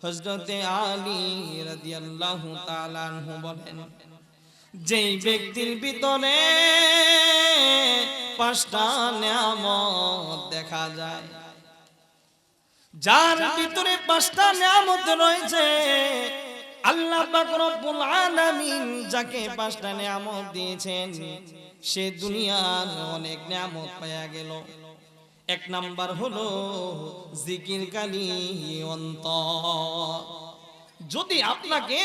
হযরতে আলী রাদিয়াল্লাহু তাআলা আনহু বলেন, যেই ব্যক্তির ভিতরে পাঁচটা নিয়ামত দেখা যায়, যার ভিতরে পাঁচটা নিয়ামত রয়েছে, আল্লাহ পাক রব্বুল আলামিন যাকে পাঁচটা নিয়ামত দিয়েছেন, সে দুনিয়ার অনেক নিয়ামত পাওয়া গেল। এক নাম্বার হলো জিকিরকারী অন্তর। যদি আপনাকে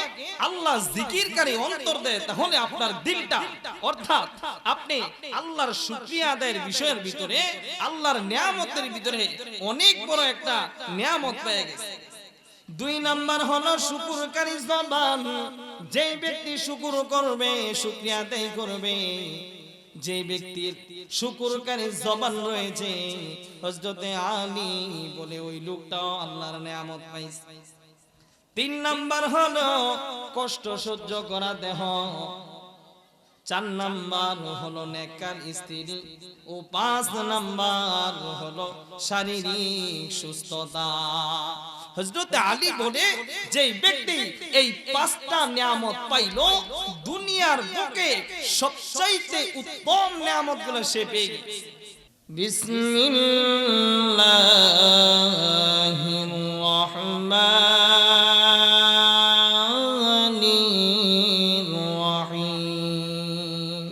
আল্লাহ জিকিরকারী অন্তর দেয়, তাহলে আপনার দিলটা, অর্থাৎ আপনি আল্লাহর শুকরিয়া আদায়ের বিষয়ের ভিতরে, আল্লাহর নিয়ামতের ভিতরে অনেক বড় একটা নিয়ামত পেয়ে গেছে। দুই নাম্বার হলো শুকরকারী জবান। যে ব্যক্তি শুকর করবে, শুকরিয়া আদায় করবে, যে ব্যক্তির শুকরকারী জবান রয়েছে, হযরতে আলী বলে ওই লোকটাও আল্লাহর নিয়ামত পাইছে। তিন নাম্বার হলো কষ্ট সহ্য করা দেহ। চার নাম্বার হলো নেককার স্ত্রী ও পাঁচ নাম্বার হলো শারীরিক সুস্থতা। হযরত আলী বলে, যে ব্যক্তি এই পাঁচটা নিয়ামত পাইল, দুনিয়ার বুকে সবচাইতে উত্তম নিয়ামতগুলো সে পেয়ে গেছে। বিসমিল্লাহির রাহমানির রাহিম।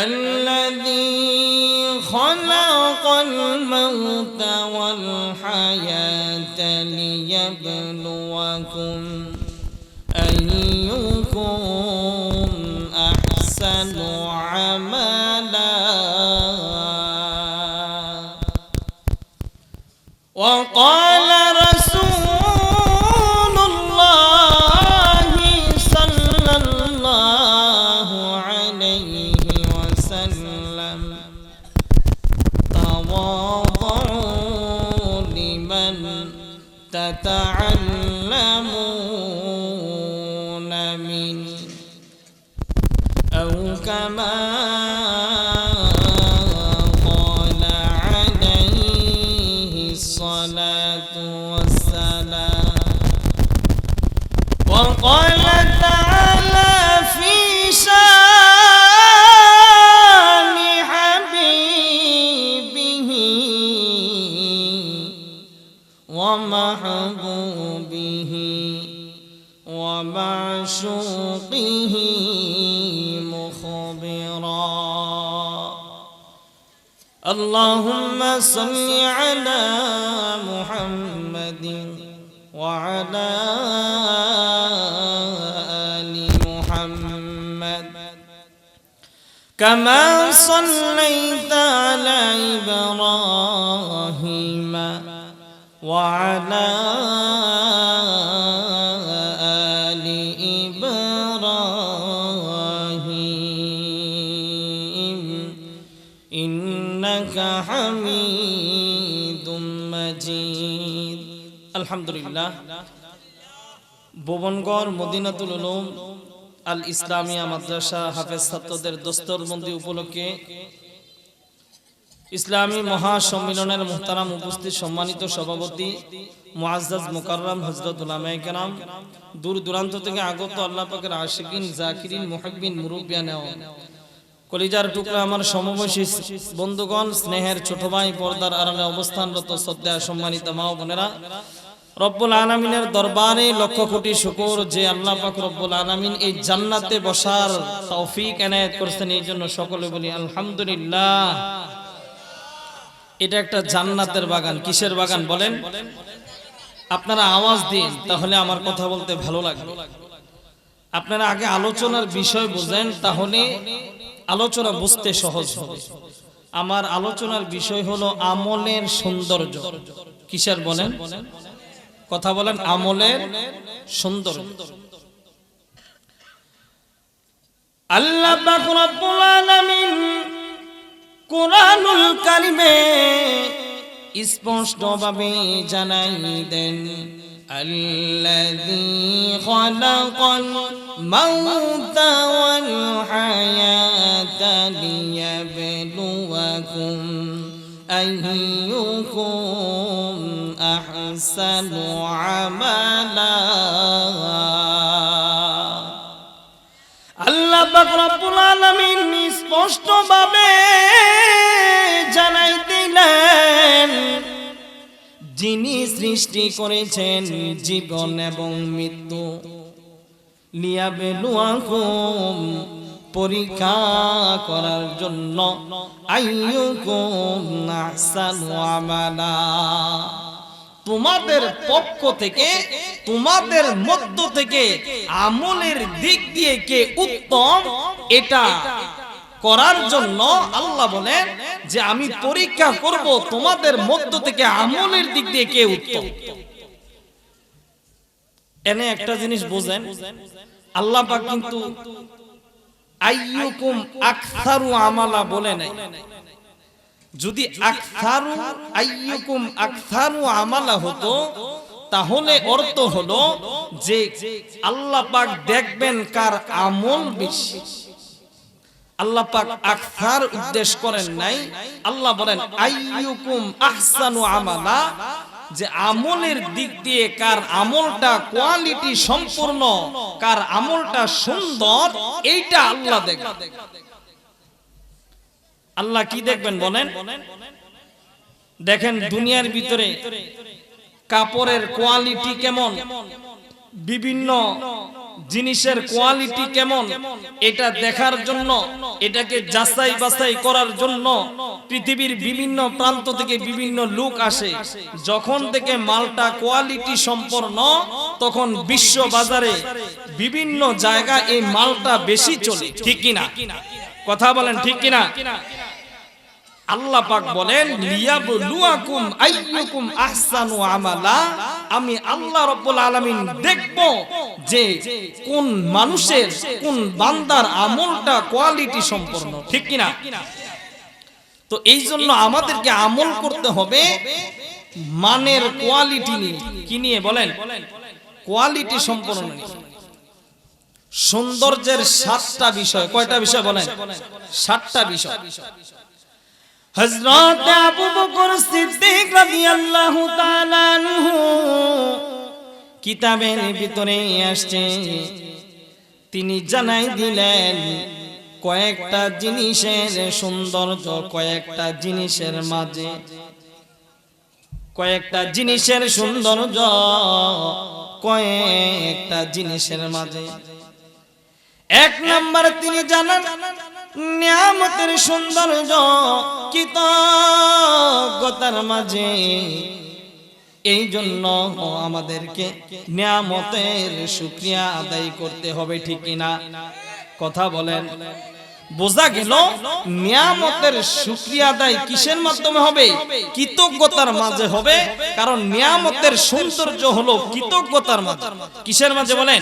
আল্লাযী খালাকাল মাউতা ওয়াল হায়াতা লিয়াবলুয়াকুম আইয়ুকুম আহসানু আমালা। وقال رسول الله صلى الله عليه وسلم تواضعوا لمن تتعلمون منه أو كما وقال تعالى في شان حبيبه ومحبوبه ومعشوقه مخبرا. اللهم صل على محمد وعلى آل محمد كما صليت على إبراهيم وعلى آل إبراهيم إنك حميد مجيد. আলহামদুলিল্লাহ। ভুবনগড় মদিনাতুল উলুম আল ইসলামিয়া মাদ্রাসা হাফেজ ছাত্রদের দস্তরবন্দি উপলক্ষে ইসলামী মহাসম্মেলনের মুহতারাম উপস্থিত সম্মানিত সভাপতি মুআজ্জাজ মুকাররম হযরত উলামায়ে কেরাম, দূর দূরান্ত থেকে আগত আল্লাহ পাকের আশিকিন, জাকিরিন, মুহিব্বিন, মুরব্বিয়ান, কলিজার টুকরা আমার সমবয়সী বন্ধুগণ, স্নেহের ছোট ভাই, পর্দার আড়ালে অবস্থানরত শ্রদ্ধা সম্মানিত মা ও বোনেরা, রব্বুল আলামিনের দরবারে লক্ষ কোটি শুকর যে আল্লাহ পাক রব্বুল আলামিন এই জান্নাতে বসার তৌফিক এনায়েত করেছেন, এই জন্য সকলে বলি আলহামদুলিল্লাহ। এটা একটা জান্নাতের বাগান। কিসের বাগান বলেন? আপনারা আওয়াজ দিন, তাহলে আমার কথা বলতে ভালো লাগবে। আপনারা আগে আলোচনার বিষয় বুঝেন, তাহলে আলোচনা বুঝতে সহজ হবে। আমার আলোচনার বিষয় হলো আমলের সৌন্দর্য। কিসের বলেন? কথা বলেন, আমলের সৌন্দর্য। আল্লাহ পাক রব্বুল আলামিন কুরআনুল কারিমে স্পষ্টভাবে জানাই দেন, আল্লাযী খালাকাল মাউতা ওয়াল হায়াতা লিয়াবলুয়াকুম আইয়ুকুম আহসানু আহসানু আমালা। আল্লাহ পাক রব্বুল আলামিন স্পষ্টভাবে জানাই দিলেন, যিনি সৃষ্টি করেছেন জীবন এবং মৃত্যু, লিয়াবলুয়াকুম পরীক্ষা করার জন্য, আইয়ুকুম আহসানু আমালা, তোমাদের পক্ষ থেকে, তোমাদের মধ্য থেকে আমলের দিক দিয়ে কে উত্তম, এটা করার জন্য আল্লাহ বলেন যে আমি পরীক্ষা করব তোমাদের মধ্য থেকে আমলের দিক দিয়ে কে উত্তম। এনে একটা জিনিস বুঝেন, আল্লাহ পাক কিন্তু আইয়ুকুম আকসারু আমালা বলে নাই। যদি আকসারু আইয়ুকুম আকসারু আমালা হতো, তাহলে অর্থ হলো যে আল্লাহ পাক দেখবেন কার আমল বেশি। আল্লাহ পাক আকসার উদ্দেশ্য করেন নাই, আল্লাহ বলেন আইয়ুকুম আহসানু আমালা, যে আমলের দিক দিয়ে কার আমলটা কোয়ালিটি সম্পূর্ণ, কার আমলটা সুন্দর, এইটা আল্লাহ দেখবেন। আল্লাহ কি দেখবেন বলেন? দেখেন দুনিয়ার ভিতরে কাপড়ের কোয়ালিটি কেমন, বিভিন্ন জিনিসের কোয়ালিটি কেমন, এটা দেখার জন্য, এটাকে যাচাই বাছাই করার জন্য পৃথিবীর বিভিন্ন প্রান্ত থেকে বিভিন্ন লোক আসে। যখন থেকে মালটা কোয়ালিটি সম্পন্ন, তখন বিশ্ব বাজারে বিভিন্ন জায়গা এই মালটা বেশি চলে, ঠিক কিনা? কথা বলেন ঠিক কিনা? আল্লাহ পাক বলেন লিয়াবলুয়াকুম আইয়ুকুম আহসানু আমালা, আমি আল্লাহ রাব্বুল আলামিন দেখব যে কোন মানুষের, কোন বান্দার আমলটা কোয়ালিটি সম্পন্ন, ঠিক কিনা? তো এই জন্য আমাদেরকে আমল করতে হবে মানের কোয়ালিটি নিয়ে। কি নিয়ে বলেন? কোয়ালিটি সম্পন্ন নিয়ে। সৌন্দর্যের 7টা বিষয়, কয়টা বিষয় বলেন? 7টা বিষয়। হযরত আবু বকর সিদ্দিক রাদিয়াল্লাহু তাআলা আনহু কিতাবের ভিতরে আসছে, তিনি জানাই দিলেন কয়েকটা জিনিসের সৌন্দর্য, কয়েকটা জিনিসের মাঝে, কয়েকটা জিনিসের সৌন্দর্য, কয়েকটা জিনিসের মাঝে। 1 নাম্বার তিনি জানান নিয়ামতের সৌন্দর্য কৃতজ্ঞতার মাঝে। এই জন্য আমাদেরকে নিয়ামতের শুকরিয়া আদায় করতে হবে, ঠিক কিনা? কথা বলেন। বোঝা গেল নিয়ামতের শুকরিয়া আদায় কিসের মাধ্যমে হবে? কৃতজ্ঞতার মাঝে হবে। কারণ নিয়ামতের সৌন্দর্য হলো কৃতজ্ঞতার মাঝে। কিসের মাঝে বলেন?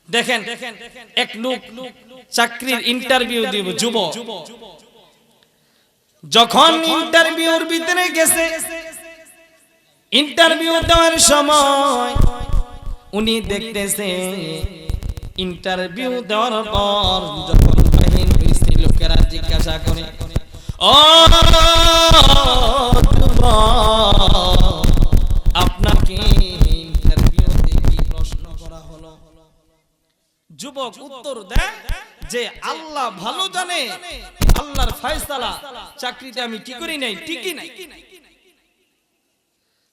দেখেন এক লোক চাকরির ইন্টারভিউ দিব, যুবক, যখন ইন্টারভিউর ভিতরে গেছে, ইন্টারভিউ দেওয়ার সময় উনি দেখতেছে ইন্টারভিউ দেওয়ার পর যখন বাহির হইছে, লোকেরা জিজ্ঞাসা করে, ও আপনাকে ইন্টারভিউতে কি প্রশ্ন করা হলো? যুবক উত্তর দেয় যে আল্লাহ ভালো জানে, আল্লাহর ফয়সালা, চাকরিতে আমি কি করি নাই, ঠিকই নাই।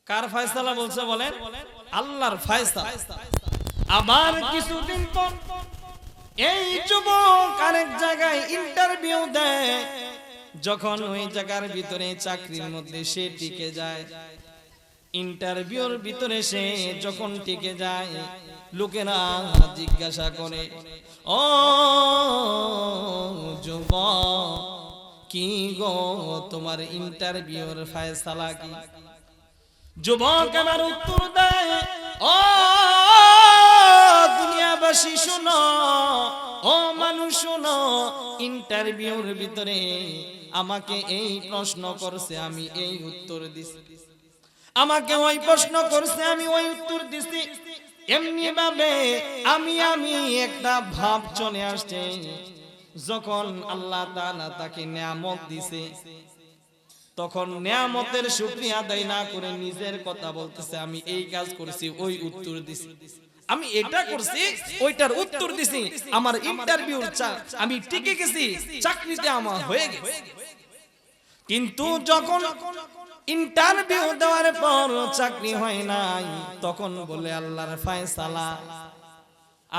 কার ফয়সালা বলছে বলেন? আল্লাহর ফয়সালা। আবার কিছুদিন পর এই যুবক আরেক জায়গায় ইন্টারভিউ দেয়, যখন ওই জায়গার ভিতরে চাকরির মধ্যে সে টিকে যায়, ইন্টারভিউর ভিতরে সে যখন টিকে যায়, লোকেরা জিজ্ঞাসা করে, ও যুবক, কি গো তোমার ইন্টারভিউর ফয়সালা কি? যুবক আমার উত্তর দেয়, ও দুনিয়াবাসী শোনো, ও মানুষ শোনো, ইন্টারভিউর ভিতরে আমাকে এই প্রশ্ন করছে, আমি এই উত্তর দিছি, আমাকে ওই প্রশ্ন করছে, আমি ওই উত্তর দিছি। এমনি ভাবে আমি একটা ভাব চলে আসছে, যখন আল্লাহ তাআলা তাকে নিয়ামত দিছে, তখন নিয়ামতের শুকরিয়া আদায় না করে নিজের কথা বলতেছে, আমি এই কাজ করছি, ওই উত্তর দিছি, আমি এটা করছি, ওইটার উত্তর দিছি, আমার ইন্টারভিউ আমি টিকে গেছি, চাকরিতে আমার হয়ে গেছে। কিন্তু যখন ইন্টারভিউ দেওয়ার পর চাকরি হয় নাই, তখন বলে আল্লাহর ফয়সালা।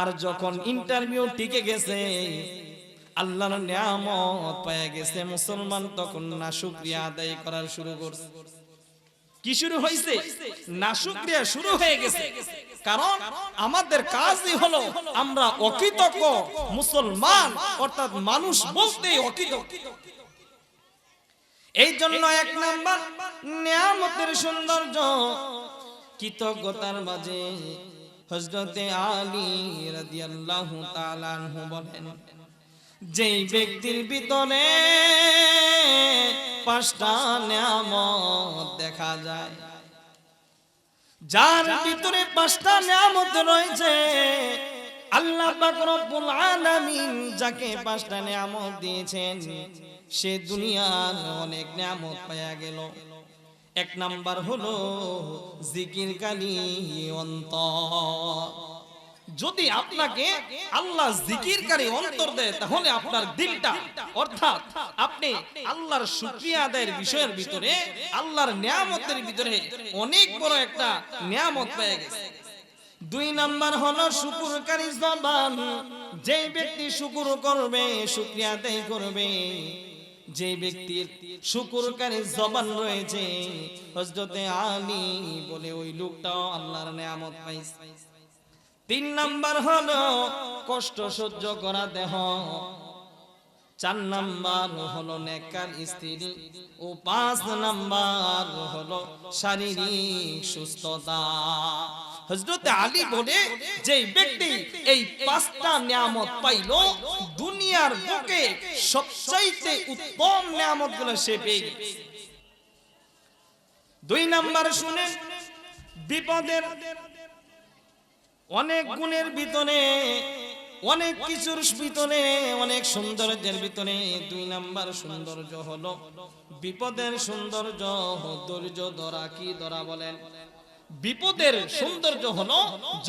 আর যখন ইন্টারভিউ টিকে গেছে, আল্লাহর নিয়ামত পেয়ে গেছে, মুসলমান তখন নাশুকরিয়া আদায় করার শুরু করছে। কি শুরু হয়েছে? নাশুকরিয়া শুরু হয়ে গেছে। কারণ আমাদের কাজই হলো আমরা অকৃতজ্ঞ মুসলমান, অর্থাৎ মানুষ বলতেই অকৃতজ্ঞ। এই জন্য এক নাম্বার নিয়ামতের সৌন্দর্য কৃতজ্ঞতার মাঝে। হযরতে আলী রাদিয়াল্লাহু তাআলা আনহু বলেন, যেই ব্যক্তির ভিতরে পাঁচটা নিয়ামত দেখা যায়, যার ভিতরে পাঁচটা নিয়ামত রয়েছে, আল্লাহ পাক রব্বুল আলামিন যাকে পাঁচটা নিয়ামত দিয়েছেন, সে দুনিয়ার অনেক নিয়ামত পাওয়া গেল। এক নাম্বার হলো জিকিরকারী অন্তর। যদি আপনাকে আল্লাহ জিকিরকারী অন্তর দেয়, তাহলে আপনার দিলটা, অর্থাৎ আপনি আল্লাহর শুকরিয়া আদায়ের বিষয়ের ভিতরে, আল্লাহর নিয়ামতের ভিতরে অনেক বড় একটা নিয়ামত পেয়ে গেছে। দুই নাম্বার হলো শুকরকারী জবান। যে ব্যক্তি শুকর করবে, শুকরিয়া আদায় করবে, যে ব্যক্তির শুকরকারী জবান রয়েছে, হযরতে আলী বলে ওই লোকটাও আল্লাহর নিয়ামত পাইছে। তিন নাম্বার হলো কষ্ট সহ্য করা দেহ। চার নাম্বার হলো নেককার স্ত্রী ও পাঁচ নাম্বার হলো শারীরিক সুস্থতা। হযরত আলী বলে, যে ব্যক্তি এই পাঁচটা নিয়ামত পাইলো, দুনিয়ার বুকে সবচাইতে উত্তম নিয়ামতগুলো সে পেয়ে গেছে। দুই নাম্বার শুনেন, বিপদের অনেক গুণের ভিতরে, অনেক কিছুর ভিতরে, অনেক সৌন্দর্যের ভিতরে দুই নাম্বার সৌন্দর্য হলো বিপদের সৌন্দর্য। ধৈর্য ধরা। কি ধরা বলেন? বিপদের সৌন্দর্য হলো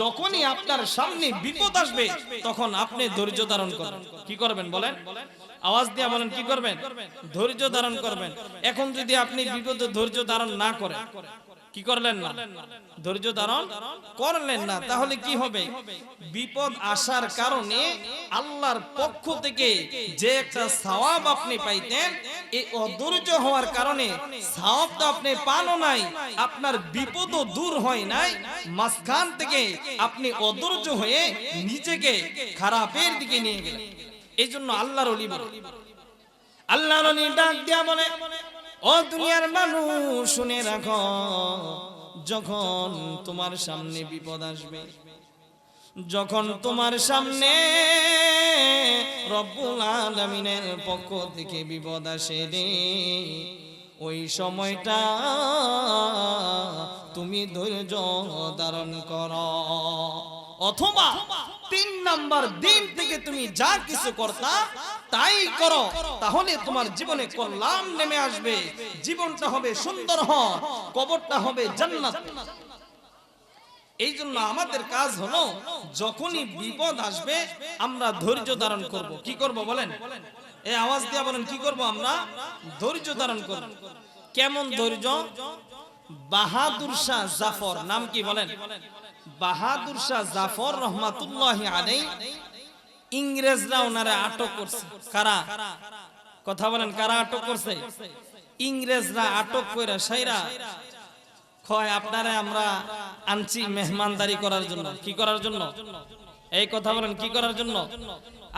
যখনই আপনার সামনে বিপদ আসবে, তখন আপনি ধৈর্য ধারণ করবেন। কি করবেন বলেন? আওয়াজ দিয়ে বলেন, কি করবেন? ধৈর্য ধারণ করবেন। এখন যদি আপনি বিপদে ধৈর্য ধারণ না করেন, কি করলেন না, ধৈর্য ধারণ করলেন না, তাহলে কি হবে? বিপদ আসার কারণে আল্লাহর পক্ষ থেকে যে একটা সওয়াব আপনি পাইতেন, এই অধৈর্য হওয়ার কারণে সওয়াবটা আপনি পানও নাই, আপনার বিপদও দূর হয় নাই, মাঝখান থেকে আপনি অধৈর্য হয়ে নিজেকে খারাপের দিকে নিয়ে গেলেন। এই জন্য আল্লাহর ওলি বলে, আল্লাহর ওলি ডাক দিয়া বলে, ও দুনিয়ার মানুষ শুনে রাখো, যখন তোমার সামনে বিপদ আসবে, যখন তোমার সামনে রব্বুল আলামিনের পক্ষ থেকে বিপদ আসে রে, ওই সময়টা তুমি ধৈর্য ধারণ করো। অথবা তিন নাম্বার দিন থেকে তুমি যা কিছু করতা তাই করো, তাহলে তোমার জীবনে কল্যাণ নেমে আসবে, জীবনটা হবে সুন্দর, কবরটা হবে জান্নাত। এই জন্য আমাদের কাজ হলো যখনই বিপদ আসবে আমরা ধৈর্য ধারণ করব। কি করব বলেন? এই আওয়াজ দিয়া বলেন, কি করব? আমরা ধৈর্য ধারণ করব। কেমন ধৈর্য? বাহাদুর শাহ জাফর, নাম কি বলেন? বাহাদুর শাহ জাফর রহমাতুল্লাহি আলাইহি, ইংরেজরা ওনারে আটক করছে। কারা? কথা বলেন, কারা আটক করছে? ইংরেজরা আটক কইরা সাইরা কয়, আপনারা আমরা আনছি মেহমানদারি করার জন্য। কি করার জন্য? এই কথা বলেন, কি করার জন্য?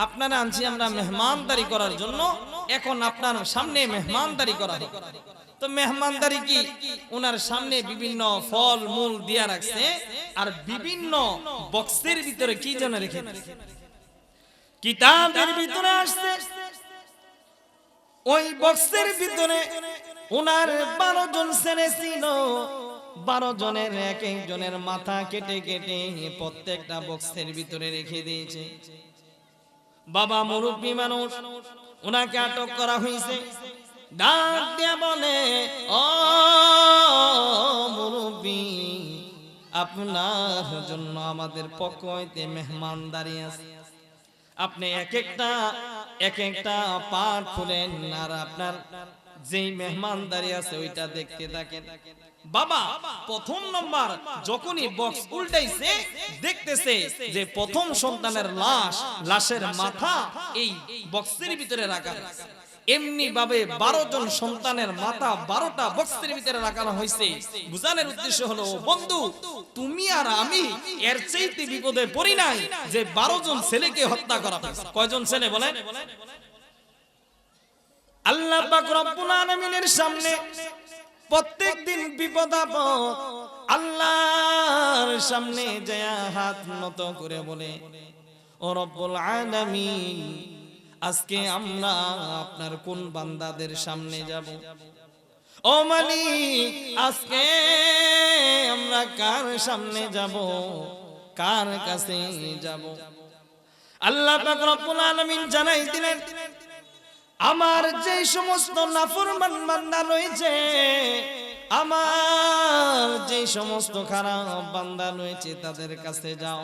আপনারা আনছি আমরা মেহমানদারি করার জন্য, এখন আপনার সামনে মেহমানদারি করা হবে। তো মেহমানদারি কি? ওনার সামনে বিভিন্ন ফল মূল দিয়া রাখছে, আর বিভিন্ন বক্সের ভিতরে কি যেন রেখে কিতাবের ভিতরে আসছে। ওই বক্সের ভিতরে ওনার 12 জন ছেলে ছিল। 12 জনের এক একজনের মাথা কেটে কেটে প্রত্যেকটা বক্সের ভিতরে রেখে দিয়েছে। বাবা মুরব্বী মানুষ, ওনাকে আটক করা হয়েছে। ডাক দিয়া বলে, ও মুরব্বি, আপনার জন্য আমাদের পক্ষ হইতে মেহমানদারি আছে। আপনি এক একটা পাঠ খুলেন আর আপনার যেই মেহমানদারি আছে ওইটা দেখতে থাকেন। বাবা প্রথম নাম্বার যখনই বক্স উল্টাইছে দেখতেছে যে প্রথম সন্তানের লাশের মাথা এই বক্সের ভিতরে রাখা আছে। এমনি ভাবে 12 জন সন্তানের মাথা 12টা বক্সের ভিতরে রাখানো হয়েছে। বুঝানোর উদ্দেশ্য হলো, বন্ধু তুমি আর আমি এর চাইতে বিপদে পড়ি নাই যে 12 জন ছেলেকে হত্যা করা হয়েছে। কয়জন ছেলে বলেন? আল্লাহ পাক রব্বুল আলামিনের সামনে প্রত্যেকদিন বিপদ আপদ আল্লাহর সামনে যায় হাত নত করে বলে, ও রব্বুল আলামিন, আজকে আমরা আপনার কোন বান্দাদের সামনে যাব? ও মালিক, আজকে আমরা কার সামনে যাব, কার কাছে যাব? আল্লাহ পাক রব্বুল আলামিন জানাই দিলেন, আমার যে সমস্ত নাফরমান বান্দা রয়েছে, আমার যে সমস্ত খারাপ বান্দা রয়েছে তাদের কাছে যাও,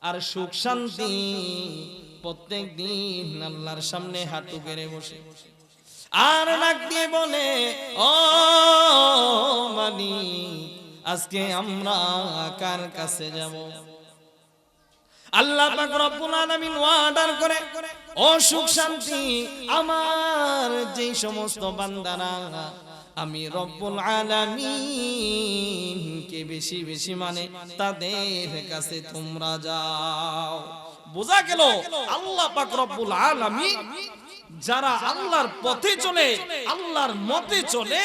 আর সুখ শান্তি প্রত্যেক দিন আল্লাহর সামনে হাঁটু গেড়ে বসে আর ডাক দিয়ে বলে, ও মালিক, আজকে আমরা কার কাছে যাব? আল্লাহ পাক রব্বুল আলামিন ওয়াদার করে, ও সুখ শান্তি আমার যে সমস্ত বান্দারা আমি রব্বুল আলামিন কে বেশি বেশি মানে তাদের কাছে তোমরা যাও। বোঝা গেল আল্লাহ পাক রব্বুল আলামিন যারা আল্লাহর পথে চলে, আল্লাহর মতে চলে,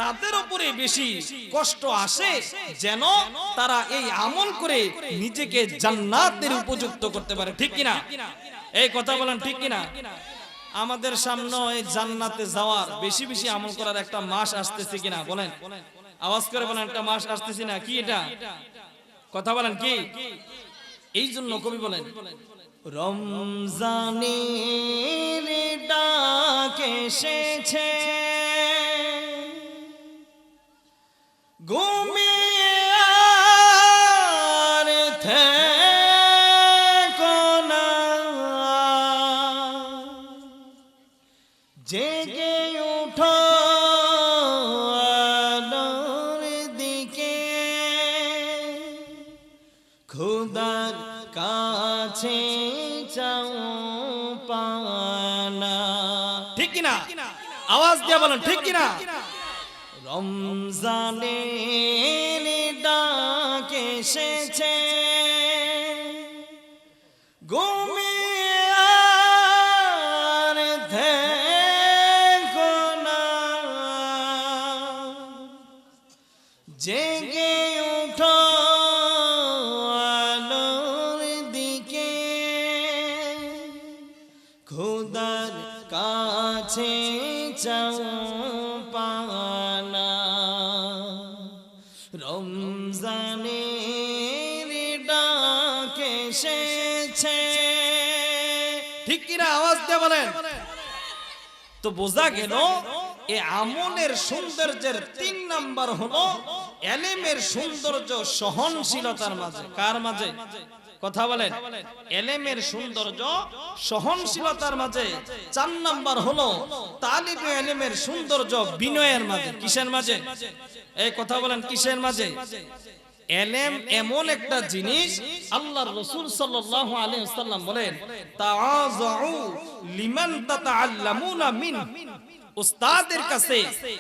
তাদের উপরে বেশি কষ্ট আসে যেন তারা এই আমল করে নিজেকে জান্নাতের উপযুক্ত করতে পারে। ঠিক কিনা? এই কথা বলেন, ঠিক কিনা? আমাদের সামনে এই জান্নাতে যাওয়ার বেশি বেশি আমল করার একটা মাস আসতেছে কিনা বলেন? আওয়াজ করে বলেন, একটা মাস আসতেছে না? কি এটা? কথা বলেন কি? এই জন্য কবি বলেন, রমজানের ডাক এসেছে, ঘুমিয়ে আর থেকো না, জেগে উঠো আলোর দিকে, খোদার কাছে চাও পানা। ঠিক কিনা? আওয়াজ দিয়ে বলেন, ঠিক কিনা? রমজানের ডাক এসেছে, ঘুমিয়ে আর থেকো না, জেগে উঠো আলোর দিকে, খোদার কাছে চাও পানা। রমজানের ডাক এসেছে। ঠিক কিনা? আওয়াজ দিয়ে বলেন। তো বোঝা গেল এই আমলের সৌন্দর্যের 3 নাম্বার হলো এলেমের সৌন্দর্য সহনশীলতার মাঝে। কার মাঝে? কথা বলেন। এলেমের সৌন্দর্য সহনশীলতার মাঝে। 4 নাম্বার হলো তালিবে এলেমের সৌন্দর্য বিনয়ের মাঝে। কিসের মাঝে? এই কথা বলেন, কিসের মাঝে? এলেম এমন একটা জিনিস, আল্লাহর রাসূল সাল্লাল্লাহু আলাইহি ওয়াসাল্লাম বলেন, তাআযাউ লিমান তাতাআল্লামুনা মিন, উস্তাদের কাছে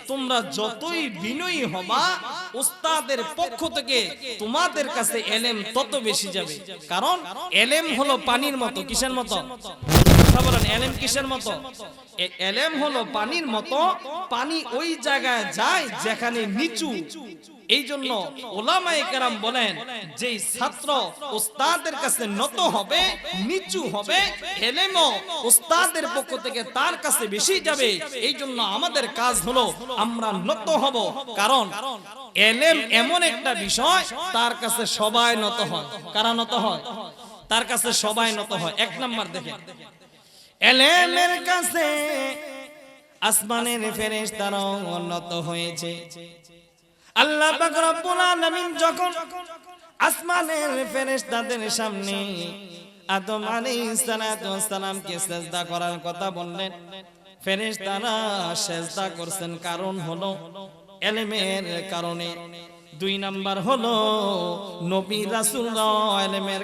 তোমরা যতই বিনয়ী হবা, উস্তাদের পক্ষ থেকে তোমাদের কাছে এলেম তত বেশি যাবে। কারণ এলেম হলো পানির মতো। কিসের মতো? কথা বলেন, এলেম কিসের মতো? এলেম হলো পানির মতো। পানি ওই জায়গায় যায় যেখানে নিচু। এই জন্য ওলামায়ে কেরাম বলেন, যে ছাত্র উস্তাদের কাছে নত হবে, নিচু হবে, এলেমও উস্তাদের পক্ষ থেকে তার কাছে বেশি যাবে। এই জন্য আমাদের কাজ হলো আমরা নত হব। কারণ এলেম এমন একটা বিষয়, তার কাছে সবাই নত হয়। কারা নত হয়? তার কাছে সবাই নত হয়। 1 নাম্বার দেখেন, এলেমের কাছে আসমানের ফেরেশতারাও উন্নত হয়েছে। আল্লাহ পাক রব্বুল আলামিন যখন আসমানের ফেরেশতাদের সামনে আদম আলাইহিস সালাতু ওয়াস সালামকে সিজদা করার কথা বললেন, ফেরেশতারা সিজদা করছেন, কারণ হলো ইলমের কারণে। 2 নাম্বার হলো নবী রাসূলরাও ইলমের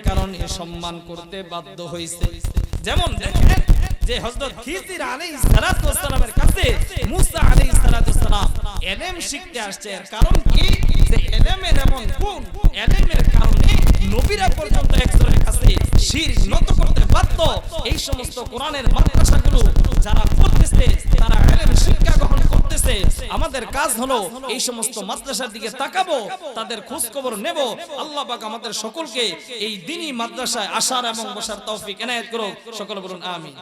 কারণে সম্মান করতে বাধ্য হয়েছে। যেমন দেখেন যে হযরত খিজির আলাইহিস সালাতু ওয়াস সালামের কাছে মুসা আলাইহিস সালাতু ওয়াস সালাম ইলম শিখতে আসছে। এর কারণ কি? যে ইলমের এমন গুণ, ইলমের কারণে নবীরা পর্যন্ত একজনের কাছে শিরক নত করতে বাধ্য। এই সমস্ত কোরআনের মাদ্রাসাগুলো যারা পড়তেছে তারা ইলম শিক্ষা গ্রহণ করতেছে। আমাদের কাজ হলো এই সমস্ত মাদ্রাসার দিকে তাকাবো, তাদের খোঁজ খবর নেব। আল্লাহ পাক আমাদের সকলকে এই দ্বীনি মাদ্রাসায় আসার এবং বসার তৌফিক এনায়েত করুক। সকলে বলুন আমিন।